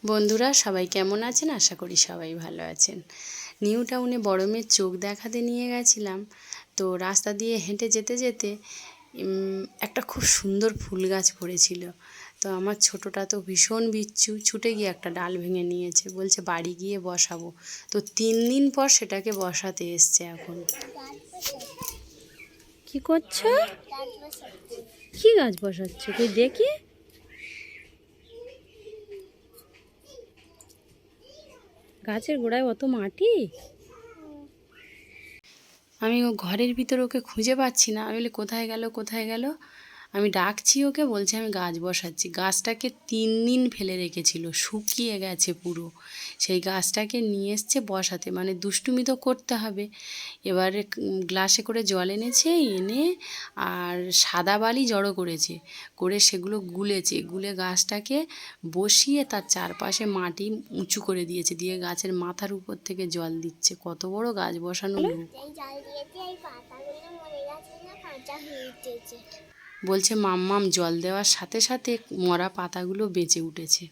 বন্ধুরা সবাই কেমন আছেন? আশা করি সবাই ভালো আছেন। নিউ টাউনে বড় মেয়ের চোখ দেখাতে নিয়ে গেছিলাম। তো রাস্তা দিয়ে হেঁটে যেতে যেতে একটা খুব সুন্দর ফুল গাছ পড়েছিল। তো আমার ছোটোটা তো ভীষণ বিচ্ছু, ছুটে গিয়ে একটা ডাল ভেঙে নিয়েছে, বলছে বাড়ি গিয়ে বসাবো। তো 3 দিন পর সেটাকে বসাতে এসছে। এখন কি করছো? কি গাছ বসাচ্ছ? কই দেখি। গাছের গোড়ায় অত মাটি। আমি ও ঘরের ভিতর ওকে খুঁজে পাচ্ছি না। আমি বলি কোথায় গেল কোথায় গেল। আমি ডাকছি ওকে, বলছে আমি গাছ বসাচ্ছি। গাছটাকে 3 দিন ফেলে রেখেছিল, শুকিয়ে গেছে পুরো। সেই গাছটাকে নিয়ে এসছে বসাতে, মানে দুষ্টুমি তো করতে হবে। এবারে গ্লাসে করে জল এনেছে, এনে আর সাদা বালি জড়ো করেছে, করে সেগুলো গুলেছে, গুলে গাছটাকে বসিয়ে তার চারপাশে মাটি উঁচু করে দিয়েছে, দিয়ে গাছের মাথার উপর থেকে জল দিচ্ছে। কত বড় গাছ বসানো লোক। বলছে মাম্মাম জল দেওয়ার সাথে সাথে মরা পাতাগুলো বেঁচে উঠেছে।